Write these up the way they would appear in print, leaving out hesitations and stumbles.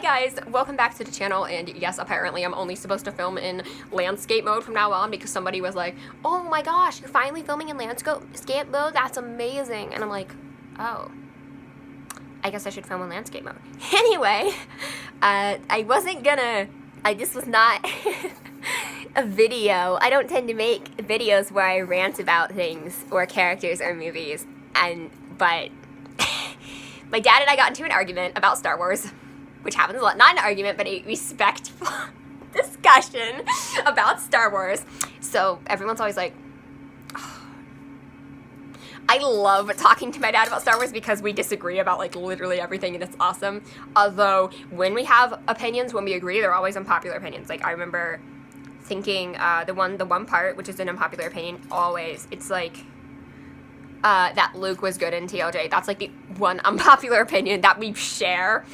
guys, welcome back to the channel, and yes, apparently I'm only supposed to film in landscape mode from now on because somebody was like, oh my gosh, you're finally filming in landscape mode? That's amazing. And I'm like, oh, I guess I should film in landscape mode. Anyway, this was not a video. I don't tend to make videos where I rant about things or characters or movies, but my dad and I got into an argument about Star Wars, which happens a lot. Not an argument, but a respectful discussion about Star Wars. So everyone's always like, oh. I love talking to my dad about Star Wars because we disagree about like literally everything, and it's awesome. Although when we have opinions, when we agree, they're always unpopular opinions. Like I remember thinking the one part, which is an unpopular opinion, always, it's like, that Luke was good in TLJ. That's like the one unpopular opinion that we share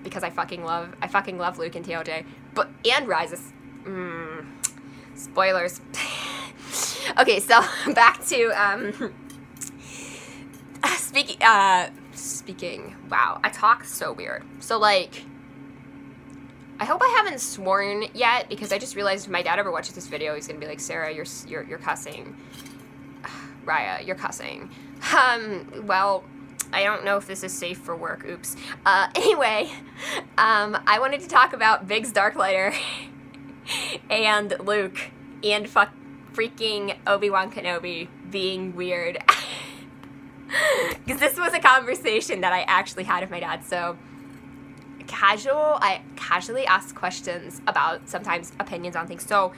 because I fucking love Luke in TLJ. And Rises. Spoilers. Okay, so back to speaking. Wow, I talk so weird. So like, I hope I haven't sworn yet because I just realized if my dad ever watches this video, he's gonna be like, Sarah, you're cussing. Raya, you're cussing. Well, I don't know if this is safe for work. Oops. Anyway, I wanted to talk about Biggs Darklighter and Luke and freaking Obi-Wan Kenobi being weird. Because this was a conversation that I actually had with my dad. So I casually ask questions about sometimes opinions on things. So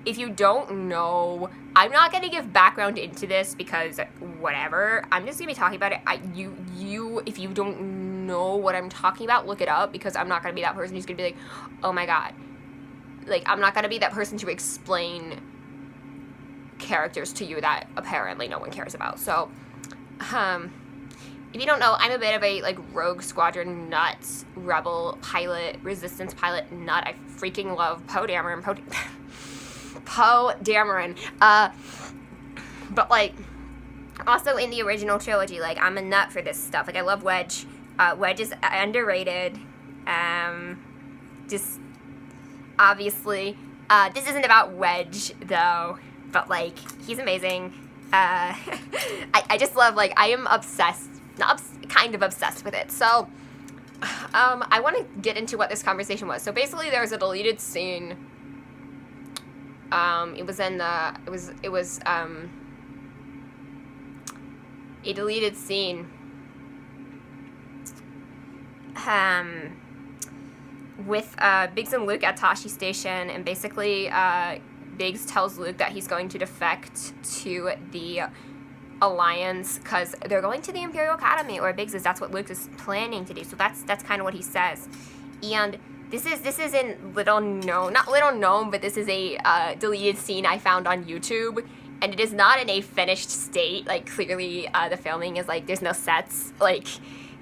if you don't know, I'm not going to give background into this because whatever. I'm just going to be talking about it. If you don't know what I'm talking about, look it up, because I'm not going to be that person who's going to be like, oh my god. Like, I'm not going to be that person to explain characters to you that apparently no one cares about. So, if you don't know, I'm a bit of a, like, Rogue Squadron nuts, rebel pilot, resistance pilot nut. I freaking love Poe Dameron. Poe Dameron. But, like, also in the original trilogy, like, I'm a nut for this stuff. Like, I love Wedge. Wedge is underrated. Just, obviously, this isn't about Wedge, though, but, like, he's amazing. I just love, like, I am obsessed, kind of obsessed with it. So, I want to get into what this conversation was. So, basically, there was a deleted scene. It was a deleted scene, with, Biggs and Luke at Tashi Station, and basically, Biggs tells Luke that he's going to defect to the Alliance, because they're going to the Imperial Academy, or Biggs is, that's what Luke is planning to do, so that's kind of what he says, and this is in not little known, but this is a deleted scene I found on YouTube, and it is not in a finished state. Like, clearly, the filming is, like, there's no sets, like,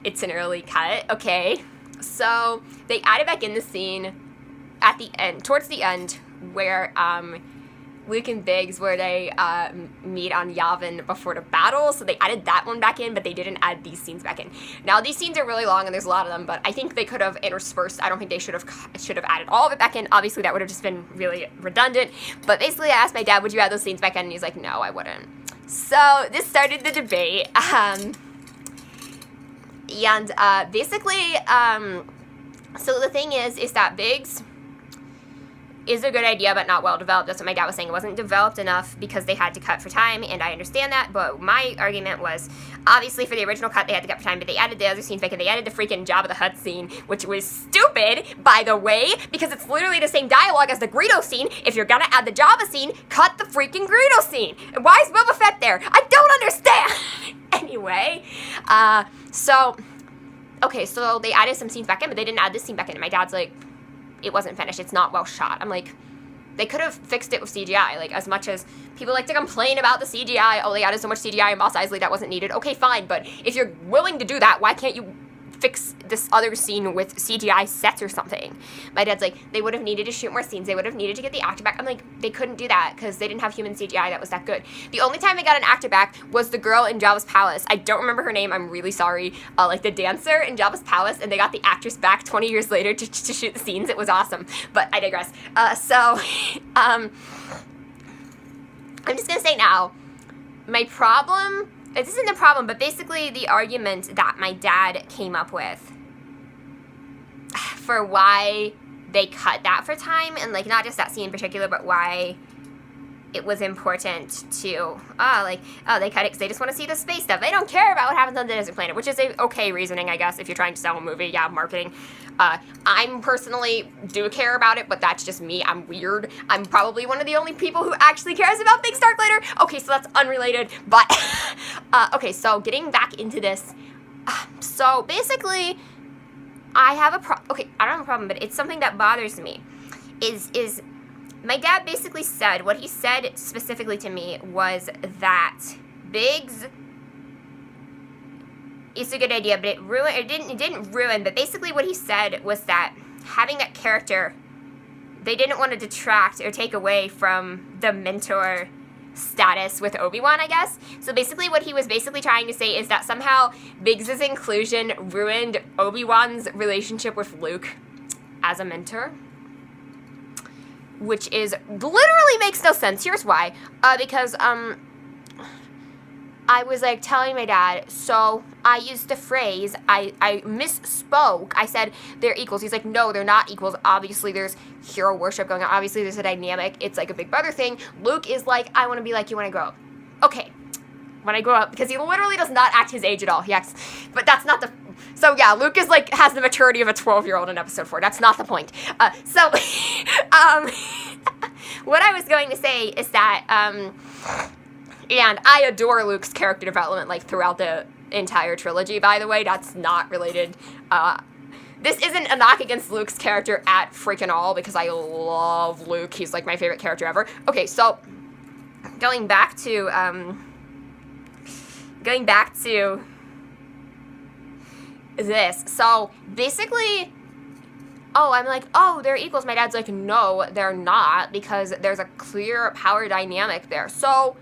it's an early cut, okay? So, they added back in the scene at the end, towards the end, where, Luke and Biggs, where they, meet on Yavin before the battle, so they added that one back in, but they didn't add these scenes back in. Now, these scenes are really long, and there's a lot of them, but I think they could have interspersed. I don't think they should have added all of it back in. Obviously, that would have just been really redundant, but basically, I asked my dad, would you add those scenes back in, and he's like, no, I wouldn't. So, this started the debate, basically, so the thing is that Biggs is a good idea, but not well developed. That's what my dad was saying. It wasn't developed enough because they had to cut for time, and I understand that, but my argument was, obviously for the original cut, they had to cut for time, but they added the other scenes back, and they added the freaking Jabba the Hutt scene, which was stupid, by the way, because it's literally the same dialogue as the Greedo scene. If you're gonna add the Jabba scene, cut the freaking Greedo scene. And why is Boba Fett there? I don't understand! Anyway, so they added some scenes back in, but they didn't add this scene back in, and my dad's like, it wasn't finished, it's not well shot. I'm like, they could have fixed it with CGI, like, as much as people like to complain about the CGI, oh, they added so much CGI in Mos Eisley that wasn't needed, okay, fine, but if you're willing to do that, why can't you fix this other scene with CGI sets or something. My dad's like, they would have needed to shoot more scenes. They would have needed to get the actor back. I'm like, they couldn't do that because they didn't have human CGI that was that good. The only time they got an actor back was the girl in Jabba's palace. I don't remember her name. I'm really sorry. Like the dancer in Jabba's palace, and they got the actress back 20 years later to shoot the scenes. It was awesome. But I digress. I'm just gonna say now, my problem, this isn't the problem, but basically the argument that my dad came up with for why they cut that for time, and like not just that scene in particular, but why it was important to, they cut it because they just want to see the space stuff. They don't care about what happens on the desert planet, which is a okay reasoning, I guess, if you're trying to sell a movie. Yeah, marketing. I'm personally do care about it, but that's just me. I'm weird. I'm probably one of the only people who actually cares about Big Starklighter. Okay, so that's unrelated, but, okay, so getting back into this. So basically, I have a I don't have a problem, but it's something that bothers me, is my dad basically said, what he said specifically to me was that Biggs is a good idea, but it didn't ruin, but basically what he said was that having that character, they didn't want to detract or take away from the mentor status with Obi-Wan, I guess. So basically what he was basically trying to say is that somehow Biggs' inclusion ruined Obi-Wan's relationship with Luke as a mentor, which is literally makes no sense. Here's why. Because I was like telling my dad, so I used the phrase, I misspoke. I said they're equals. He's like, no, they're not equals. Obviously there's hero worship going on. Obviously there's a dynamic. It's like a big brother thing. Luke is like, I want to be like you when I grow up. Okay, when I grow up, because he literally does not act his age at all. He acts, but that's not the, so yeah, Luke is like, has the maturity of a 12-year-old in episode 4. That's not the point. What I was going to say is that, and I adore Luke's character development, like, throughout the entire trilogy, by the way. That's not related. This isn't a knock against Luke's character at freaking all, because I love Luke. He's, like, my favorite character ever. Okay, so, going back to this. So, basically, I'm like, they're equals. My dad's like, no, they're not, because there's a clear power dynamic there. So,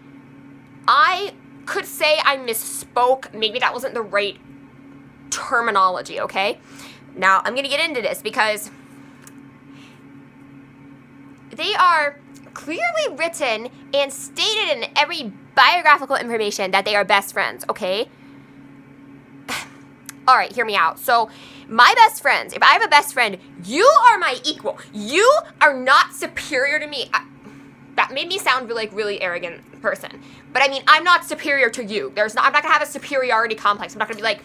I could say I misspoke. Maybe that wasn't the right terminology, okay? Now, I'm going to get into this because they are clearly written and stated in every biographical information that they are best friends, okay? All right, hear me out. So, my best friends, if I have a best friend, you are my equal. You are not superior to me. That made me sound like really arrogant person. But I mean, I'm not superior to you. I'm not going to have a superiority complex. I'm not going to be like,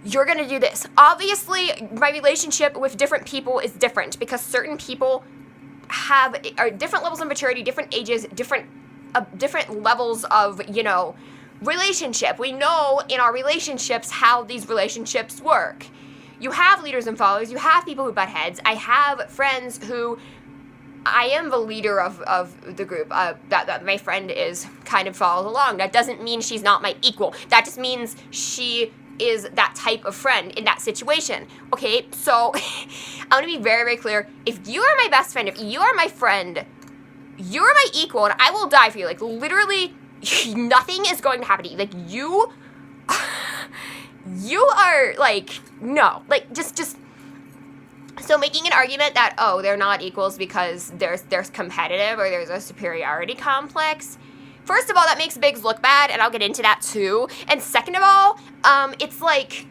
you're going to do this. Obviously, my relationship with different people is different because certain people are different levels of maturity, different ages, different levels of, relationship. We know in our relationships how these relationships work. You have leaders and followers. You have people who butt heads. I have friends who I am the leader of the group that my friend is kind of follows along. That doesn't mean she's not my equal. That just means she is that type of friend in that situation. Okay, so I want to be very, very clear. If you are my best friend, if you are my friend, you are my equal, and I will die for you. Like, literally, nothing is going to happen to you. Like, you are, like, no. Like, just... So making an argument that, they're not equals because there's competitive or there's a superiority complex, first of all, that makes Biggs look bad, and I'll get into that too. And second of all, it's like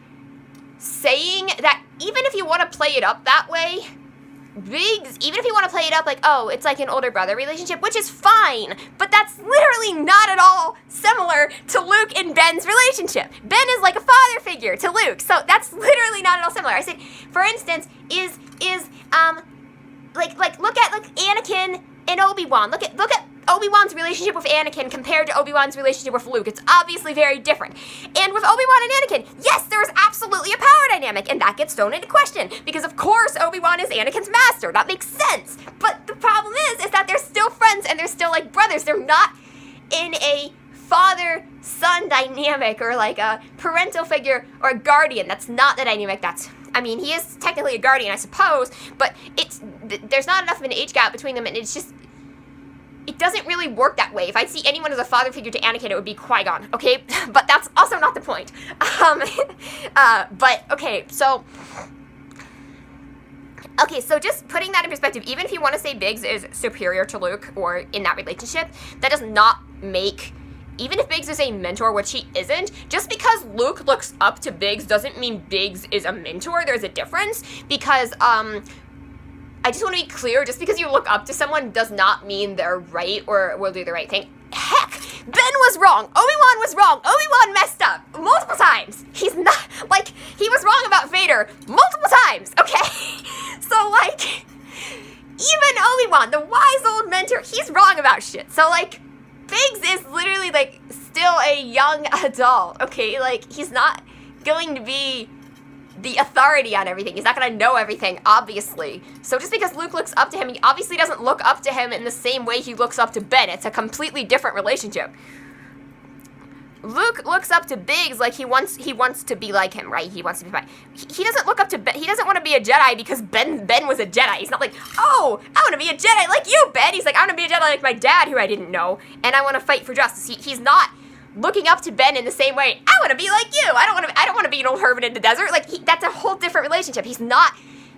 saying that even if you want to play it up that way, Biggs, even if you want to play it up like, it's like an older brother relationship, which is fine, but that's literally not at all similar to Luke and Ben's relationship. Ben is like a father figure to Luke, so that's literally not at all similar. I said, for instance, look at Anakin and Obi-Wan. Look at Obi-Wan's relationship with Anakin compared to Obi-Wan's relationship with Luke. It's obviously very different. And with Obi-Wan and Anakin, yes, there's absolutely a power dynamic, and that gets thrown into question, because of course Obi-Wan is Anakin's master. That makes sense. But the problem is that they're still friends, and they're still like brothers. They're not in a father-son dynamic or like a parental figure or a guardian. That's not the dynamic I mean, he is technically a guardian, I suppose, but there's not enough of an age gap between them, and it doesn't really work that way. If I'd see anyone as a father figure to Anakin, it would be Qui-Gon, okay? But that's also not the point. Okay, so just putting that in perspective, even if you want to say Biggs is superior to Luke, or in that relationship, that does not make, even if Biggs is a mentor, which he isn't, just because Luke looks up to Biggs doesn't mean Biggs is a mentor. There's a difference, because, I just want to be clear, just because you look up to someone does not mean they're right or will do the right thing. Heck, Ben was wrong. Obi-Wan was wrong. Obi-Wan messed up multiple times. He's not, like, he was wrong about Vader multiple times, okay? So, like, even Obi-Wan, the wise old mentor, he's wrong about shit. So, like, Biggs is literally, like, still a young adult, okay? Like, he's not going to be the authority on everything. He's not going to know everything, obviously. So just because Luke looks up to him, he obviously doesn't look up to him in the same way he looks up to Ben. It's a completely different relationship. Luke looks up to Biggs like he wants to be like him, right? He wants to be fine. He doesn't look up to Ben. He doesn't want to be a Jedi because Ben was a Jedi. He's not like, oh, I want to be a Jedi like you, Ben. He's like, I want to be a Jedi like my dad, who I didn't know, and I want to fight for justice. He's not looking up to Ben in the same way. I want to be like you. I don't want to be an old hermit in the desert. Like, that's a whole different relationship. He's not.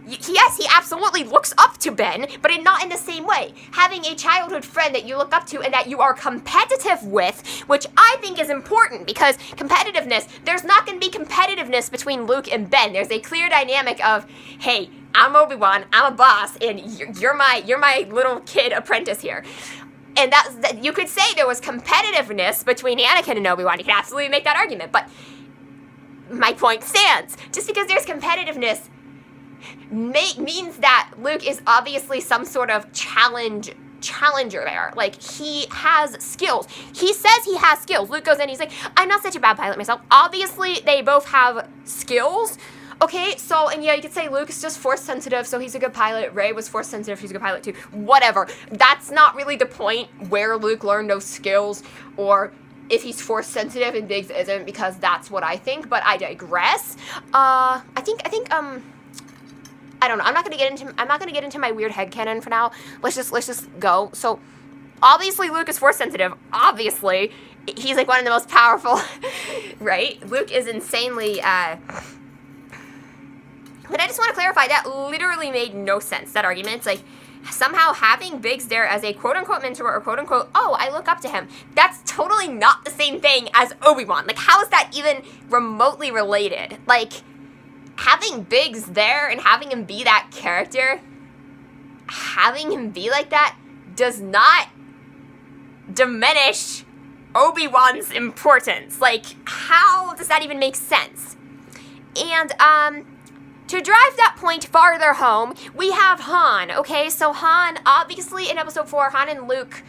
Yes, he absolutely looks up to Ben, but not in the same way. Having a childhood friend that you look up to and that you are competitive with, which I think is important, because competitiveness, there's not going to be competitiveness between Luke and Ben. There's a clear dynamic of, hey, I'm Obi-Wan, I'm a boss, and you're my little kid apprentice here. And that you could say there was competitiveness between Anakin and Obi-Wan. You could absolutely make that argument, but my point stands. Just because there's competitiveness means that Luke is obviously some sort of challenger there. Like, he has skills. He says he has skills. Luke goes in, he's like, I'm not such a bad pilot myself. Obviously, they both have skills. Okay, so, and yeah, you could say Luke is just force sensitive, so he's a good pilot. Rey was force sensitive, she's a good pilot too. Whatever. That's not really the point where Luke learned those skills, or if he's force sensitive and Biggs isn't, because that's what I think, but I digress. I think, I don't know. I'm not gonna get into my weird headcanon for now. Let's just go. So, obviously Luke is force sensitive. Obviously. He's like one of the most powerful, right? Luke is insanely, but I just want to clarify, that literally made no sense, that argument. It's like, somehow having Biggs there as a quote-unquote mentor, or quote-unquote, oh, I look up to him, that's totally not the same thing as Obi-Wan. Like, how is that even remotely related? Like, having Biggs there and having him be that character, having him be like that, does not diminish Obi-Wan's importance. Like, how does that even make sense? And, to drive that point farther home, we have Han, okay? So Han, obviously in episode 4, Han and Luke,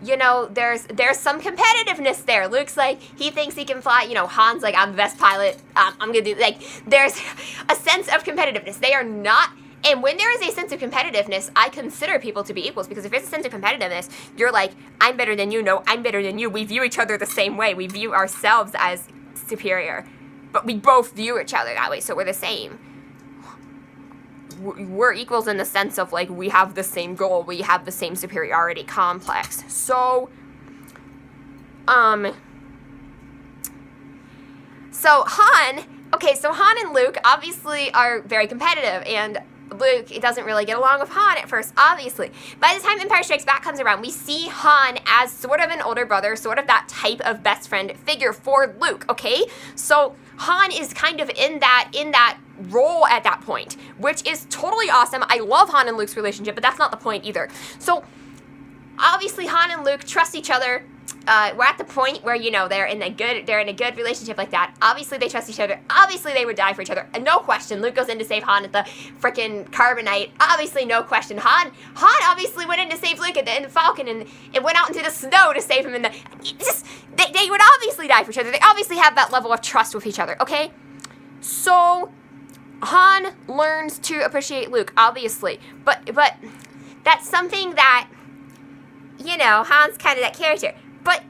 you know, there's some competitiveness there. Luke's like, he thinks he can fly, you know, Han's like, I'm the best pilot, I'm gonna do, like, there's a sense of competitiveness. They are not, and when there is a sense of competitiveness, I consider people to be equals, because if there's a sense of competitiveness, you're like, I'm better than you, no, I'm better than you. We view each other the same way. We view ourselves as superior, but we both view each other that way, so we're the same. We're equals in the sense of, like, we have the same goal, we have the same superiority complex. So, so Han and Luke obviously are very competitive, and Luke, it doesn't really get along with Han at first, obviously. By the time Empire Strikes Back comes around, we see Han as sort of an older brother, sort of that type of best friend figure for Luke, okay? So, Han is kind of in that role at that point, which is totally awesome. I love Han and Luke's relationship, but that's not the point either. So, obviously, Han and Luke trust each other. We're at the point where, you know, they're in a good relationship like that. Obviously, they trust each other. Obviously, they would die for each other. And no question, Luke goes in to save Han at the frickin' Carbonite. Obviously, no question. Han obviously went in to save Luke in the Falcon, and it went out into the snow to save him. They would obviously die for each other. They obviously have that level of trust with each other, okay? So, Han learns to appreciate Luke, obviously. But that's something that, you know, Han's kind of that character. But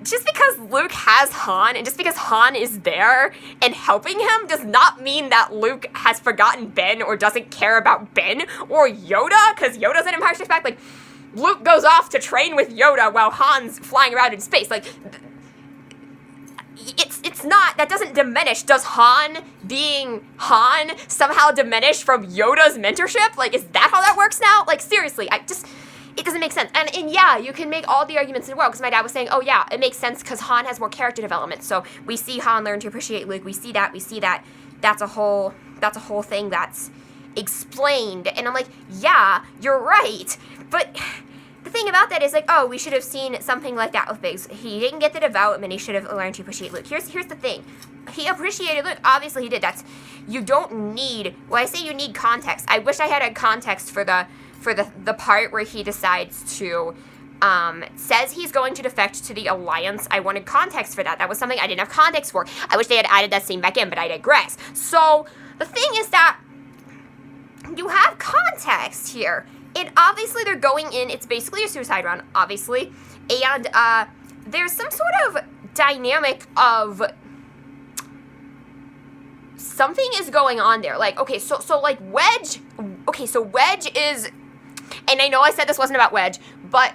just because Luke has Han, and just because Han is there and helping him, does not mean that Luke has forgotten Ben or doesn't care about Ben or Yoda, because Yoda's in Empire Strikes Back. Like, Luke goes off to train with Yoda while Han's flying around in space. Like, it's not, that doesn't diminish. Does Han being Han somehow diminish from Yoda's mentorship? Like, is that how that works now? Like, seriously, it doesn't make sense. And yeah, you can make all the arguments in the world, because my dad was saying, oh yeah, it makes sense because Han has more character development. So we see Han learn to appreciate Luke. We see that. That's a whole thing that's explained. And I'm like, yeah, you're right. But the thing about that is, like, oh, we should have seen something like that with Biggs. He didn't get the development. He should have learned to appreciate Luke. Here's the thing. He appreciated Luke. Obviously, he did. You don't need, when I say you need context, I wish I had a context for the part where he decides to, says he's going to defect to the Alliance. I wanted context for that. That was something I didn't have context for. I wish they had added that scene back in, but I digress. So, the thing is that you have context here. And obviously they're going in, it's basically a suicide run, obviously. And there's some sort of dynamic of something is going on there. Like, okay, so like Wedge, okay, so Wedge is, and I know I said this wasn't about Wedge, but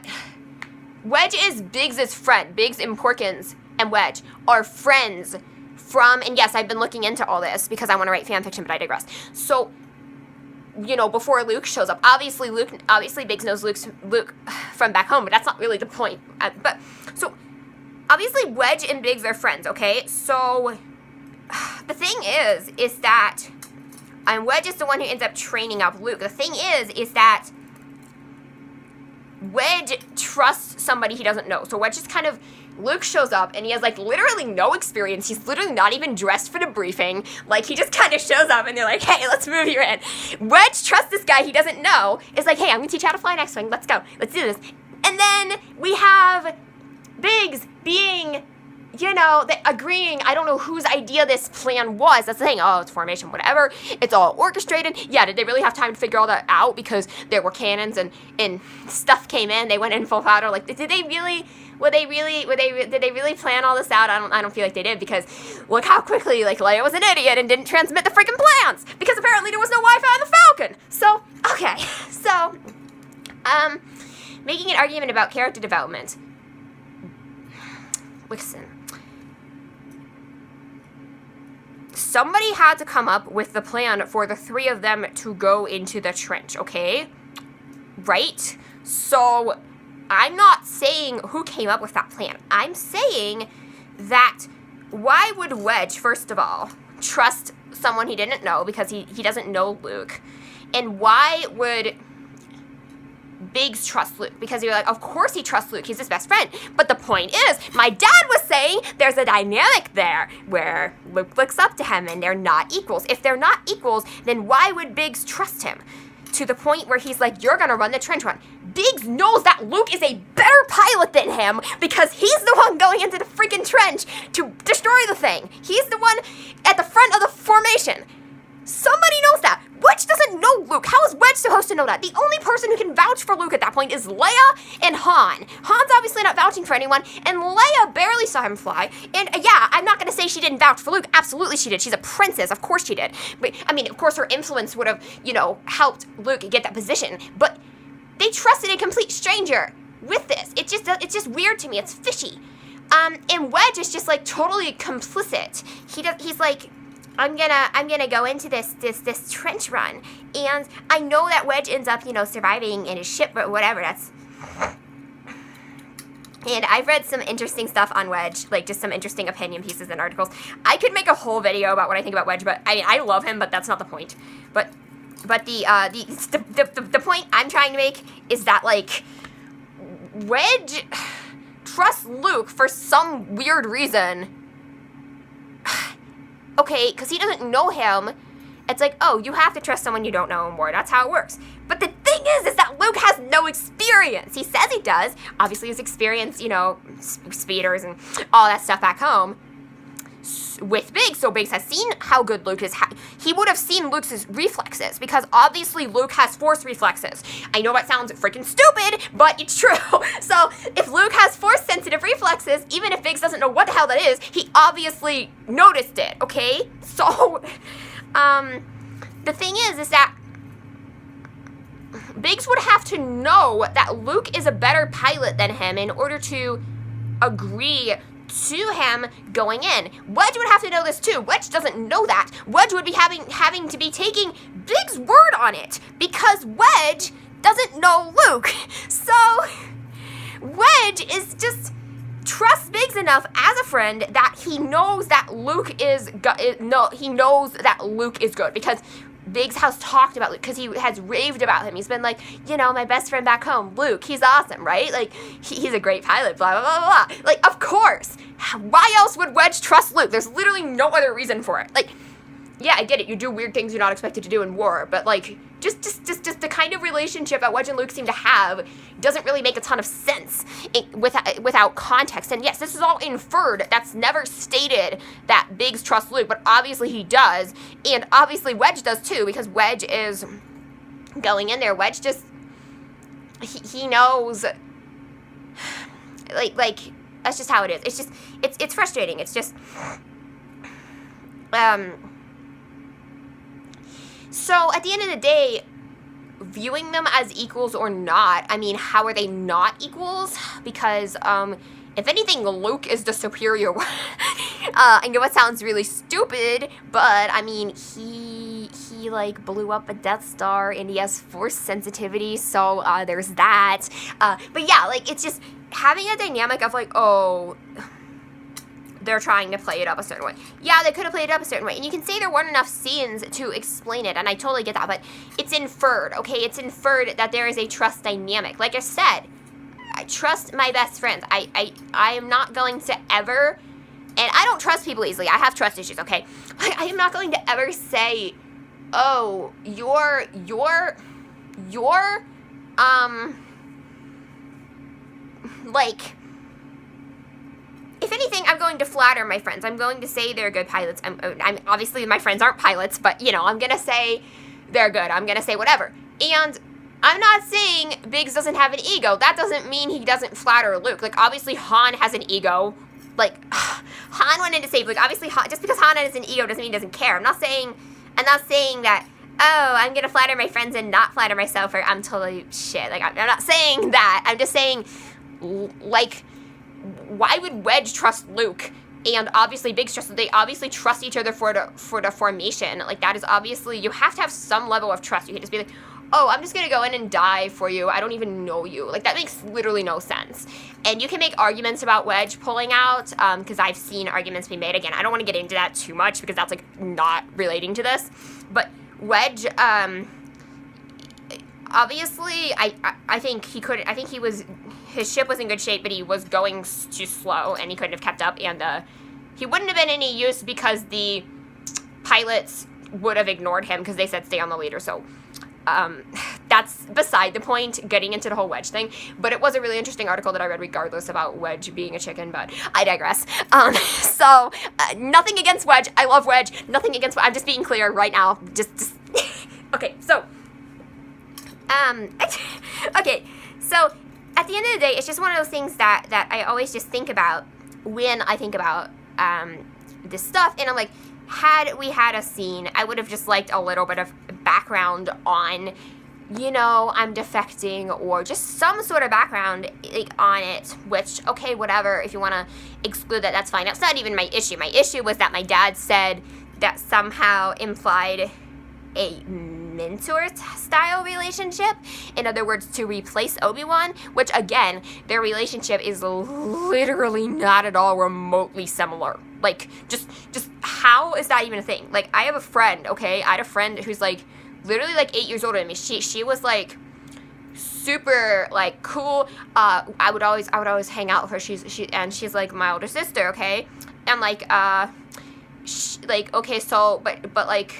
Wedge is Biggs' friend. Biggs and Porkins and Wedge are friends from, and yes, I've been looking into all this because I want to write fan fiction, but I digress. So, you know, before Luke shows up, obviously Biggs knows Luke from back home, but that's not really the point. But, so, obviously Wedge and Biggs are friends, okay? So, the thing is that, and Wedge is the one who ends up training up Luke. The thing is that Wedge trusts somebody he doesn't know. So Wedge is kind of, Luke shows up and he has like literally no experience. He's literally not even dressed for the briefing. Like, he just kind of shows up and they're like, hey, let's move you in. Wedge trusts this guy he doesn't know. It's like, hey, I'm gonna teach you how to fly an X-Wing. Let's go. Let's do this. And then we have Biggs being, you know, agreeing. I don't know whose idea this plan was. That's the thing. Oh, it's formation, whatever. It's all orchestrated. Yeah, did they really have time to figure all that out? Because there were cannons and stuff came in. They went in full throttle. Like, did they really plan all this out? I don't feel like they did, because look how quickly, like, Leia was an idiot and didn't transmit the freaking plans, because apparently there was no Wi-Fi on the Falcon. So, okay. So, making an argument about character development. Listen. Somebody had to come up with the plan for the three of them to go into the trench, okay? Right? So, I'm not saying who came up with that plan. I'm saying that why would Wedge, first of all, trust someone he didn't know, because he doesn't know Luke? And why would Biggs trust Luke? Because you're like, of course he trusts Luke. He's his best friend. But the point is, my dad was saying there's a dynamic there where Luke looks up to him and they're not equals. If they're not equals, then why would Biggs trust him? To the point where he's like, you're gonna run the trench run. Biggs knows that Luke is a better pilot than him, because he's the one going into the freaking trench to destroy the thing. He's the one at the front of the formation. Somebody knows that. Wedge doesn't know Luke. How is Wedge supposed to know that? The only person who can vouch for Luke at that point is Leia and Han. Han's obviously not vouching for anyone, and Leia barely saw him fly. And yeah, I'm not going to say she didn't vouch for Luke. Absolutely she did. She's a princess. Of course she did. But, I mean, of course her influence would have, you know, helped Luke get that position. But they trusted a complete stranger with this. It's just weird to me. It's fishy. And Wedge is just, like, totally complicit. He's like, I'm gonna go into this trench run, and I know that Wedge ends up, you know, surviving in his ship, but whatever, that's... And I've read some interesting stuff on Wedge, like just some interesting opinion pieces and articles. I could make a whole video about what I think about Wedge, but I mean, I love him, but that's not the point. But the point I'm trying to make is that, like, Wedge trusts Luke for some weird reason. Okay, because he doesn't know him. It's like, oh, you have to trust someone you don't know more. That's how it works. But the thing is that Luke has no experience. He says he does. Obviously, his experience, you know, speeders and all that stuff back home. with Biggs, so Biggs has seen how good Luke is. He would have seen Luke's reflexes, because obviously Luke has force reflexes. I know that sounds freaking stupid, but it's true. So if Luke has force-sensitive reflexes, even if Biggs doesn't know what the hell that is, he obviously noticed it, okay? So, the thing is that Biggs would have to know that Luke is a better pilot than him in order to agree to him going in. Wedge would have to know this too. Wedge doesn't know that. Wedge would be having to be taking Biggs' word on it, because Wedge doesn't know Luke. So Wedge is just trusts Biggs enough as a friend that he knows that Luke is good, because Biggs has talked about Luke, because he has raved about him. He's been like, my best friend back home, Luke, he's awesome, right? Like, he's a great pilot, blah, blah, blah, blah. Like, of course. Why else would Wedge trust Luke? There's literally no other reason for it. Like, yeah, I get it. You do weird things you're not expected to do in war, but, like, just the kind of relationship that Wedge and Luke seem to have doesn't really make a ton of sense without context. And yes, this is all inferred. That's never stated that Biggs trusts Luke, but obviously he does, and obviously Wedge does too, because Wedge is going in there. Wedge just, he knows, like, that's just how it is. It's just, it's frustrating. It's just, so, at the end of the day, viewing them as equals or not, I mean, how are they not equals? Because, if anything, Luke is the superior one. I know it sounds really stupid, but, I mean, he like, blew up a Death Star, and he has force sensitivity, so, there's that. But yeah, like, it's just having a dynamic of, like, oh, they're trying to play it up a certain way. Yeah, they could have played it up a certain way. And you can say there weren't enough scenes to explain it, and I totally get that, but it's inferred, okay? It's inferred that there is a trust dynamic. Like I said, I trust my best friends. I am not going to ever, and I don't trust people easily. I have trust issues, okay? Like, I am not going to ever say, oh, like, if anything, I'm going to flatter my friends. I'm going to say they're good pilots. I'm obviously, my friends aren't pilots, but, I'm going to say they're good. I'm going to say whatever. And I'm not saying Biggs doesn't have an ego. That doesn't mean he doesn't flatter Luke. Like, obviously, Han has an ego. Like, Han went in to save Luke. Obviously, just because Han has an ego doesn't mean he doesn't care. I'm not saying that, oh, I'm going to flatter my friends and not flatter myself, or I'm totally shit. Like, I'm not saying that. I'm just saying, like, why would Wedge trust Luke? And obviously Biggs they obviously trust each other for the formation. Like, that is obviously, you have to have some level of trust. You can just be like, oh, I'm just gonna go in and die for you. I don't even know you. Like, that makes literally no sense. And you can make arguments about Wedge pulling out, because I've seen arguments be made. Again, I don't want to get into that too much, because that's, like, not relating to this. But Wedge, obviously, I think his ship was in good shape, but he was going too slow, and he couldn't have kept up, and he wouldn't have been any use because the pilots would have ignored him, because they said stay on the leader. So that's beside the point, getting into the whole Wedge thing. But it was a really interesting article that I read regardless about Wedge being a chicken, but I digress. So nothing against Wedge. I love Wedge. Nothing against Wedge. I'm just being clear right now. Just okay, so okay, so at the end of the day, it's just one of those things that I always just think about when I think about this stuff, and I'm like, had we had a scene, I would have just liked a little bit of background on, I'm defecting, or just some sort of background, like, on it, which, okay, whatever, if you want to exclude that, that's fine. That's not even my issue. My issue was that my dad said that somehow implied a mentor-style relationship. In other words, to replace Obi-Wan, which, again, their relationship is literally not at all remotely similar. Like, just how is that even a thing? Like, I have a friend, okay? I had a friend who's, like, literally, like, 8 years older than me. She was, like, super, like, cool. I would always hang out with her. She's, like, my older sister, okay? And, like, okay, so, but, like,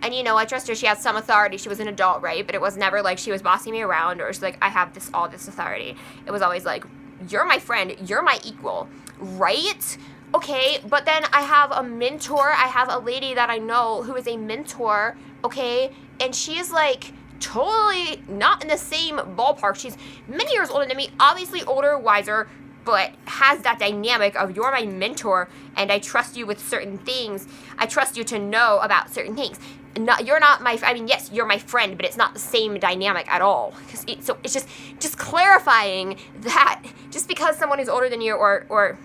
and, I trust her. She has some authority. She was an adult, right? But it was never like she was bossing me around, or she's like, I have all this authority. It was always like, you're my friend. You're my equal, right? Okay, but then I have a mentor. I have a lady that I know who is a mentor, okay? And she is like totally not in the same ballpark. She's many years older than me, obviously older, wiser, but has that dynamic of you're my mentor and I trust you with certain things. I trust you to know about certain things. You're not my, I mean, yes, you're my friend, but it's not the same dynamic at all. So it's just clarifying that just because someone is older than you or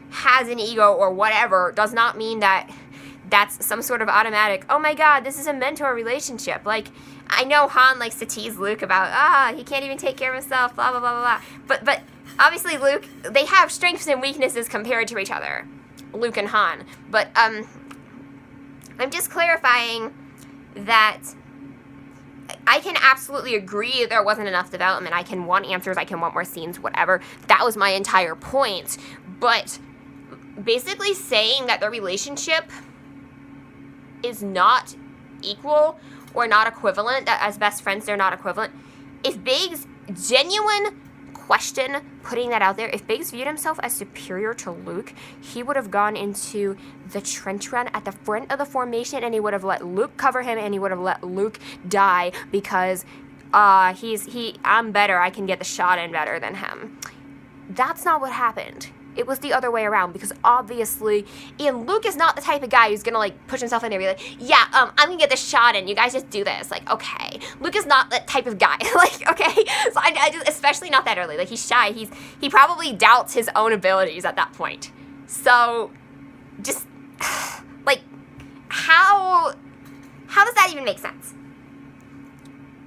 has an ego or whatever does not mean that that's some sort of automatic, oh my god, this is a mentor relationship. Like, I know Han likes to tease Luke about, he can't even take care of himself, blah, blah, blah, blah, blah. But obviously Luke, they have strengths and weaknesses compared to each other, Luke and Han. But I'm just clarifying that I can absolutely agree there wasn't enough development. I can want answers, I can want more scenes, whatever. That was my entire point. But basically saying that the relationship is not equal or not equivalent, that as best friends they're not equivalent. If Biggs, genuine question, putting that out there, if Biggs viewed himself as superior to Luke, he would have gone into the trench run at the front of the formation and he would have let Luke cover him and he would have let Luke die because I'm better, I can get the shot in better than him. That's not what happened. It was the other way around because obviously, and Luke is not the type of guy who's gonna like push himself in there and be like, yeah, I'm gonna get this shot in, you guys just do this. Like, okay. Luke is not that type of guy. Like, okay. So I just, especially not that early. Like, he's shy. He probably doubts his own abilities at that point. So, just, like, how does that even make sense?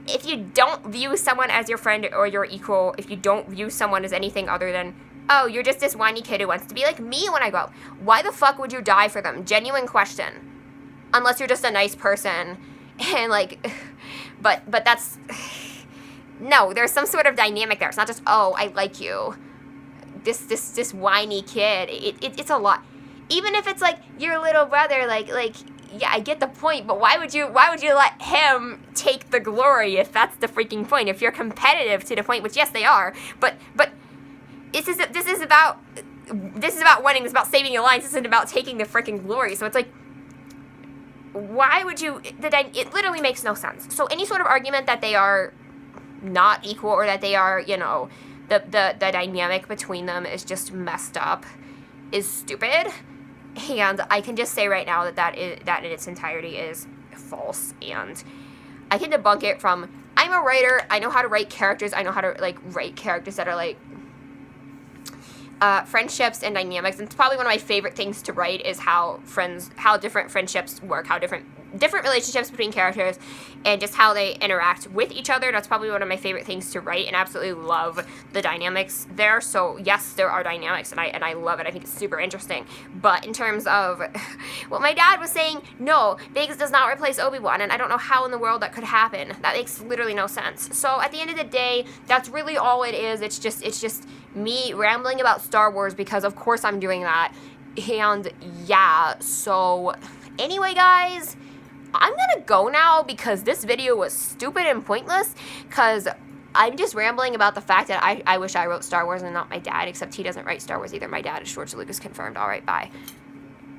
If you don't view someone as your friend or your equal, if you don't view someone as anything other than, oh, you're just this whiny kid who wants to be like me when I grow up, why the fuck would you die for them? Genuine question. Unless you're just a nice person. And like, but that's, no, there's some sort of dynamic there. It's not just, oh, I like you. This whiny kid. It's a lot. Even if it's like your little brother, like, yeah, I get the point, but why would you let him take the glory if that's the freaking point? If you're competitive to the point, which yes, they are, but this is about winning. This is about saving your lives. This isn't about taking the freaking glory. So it's like, why would you? It literally makes no sense. So any sort of argument that they are not equal or that they are, you know, the dynamic between them is just messed up, is stupid. And I can just say right now that in its entirety is false. And I can debunk it from, I'm a writer. I know how to write characters. I know how to like write characters that are like friendships and dynamics. And it's probably one of my favorite things to write is how different friendships work, how different relationships between characters and just how they interact with each other. That's probably one of my favorite things to write and absolutely love the dynamics there. So yes, there are dynamics and I love it. I think it's super interesting. But in terms of what my dad was saying, no, Biggs does not replace Obi-Wan, and I don't know how in the world that could happen. That makes literally no sense. So at the end of the day, that's really all it is. It's just me rambling about Star Wars because of course I'm doing that. And yeah, so anyway guys, I'm gonna go now because this video was stupid and pointless because I'm just rambling about the fact that I wish I wrote Star Wars and not my dad, except he doesn't write Star Wars either. My dad is George Lucas confirmed. Alright, bye.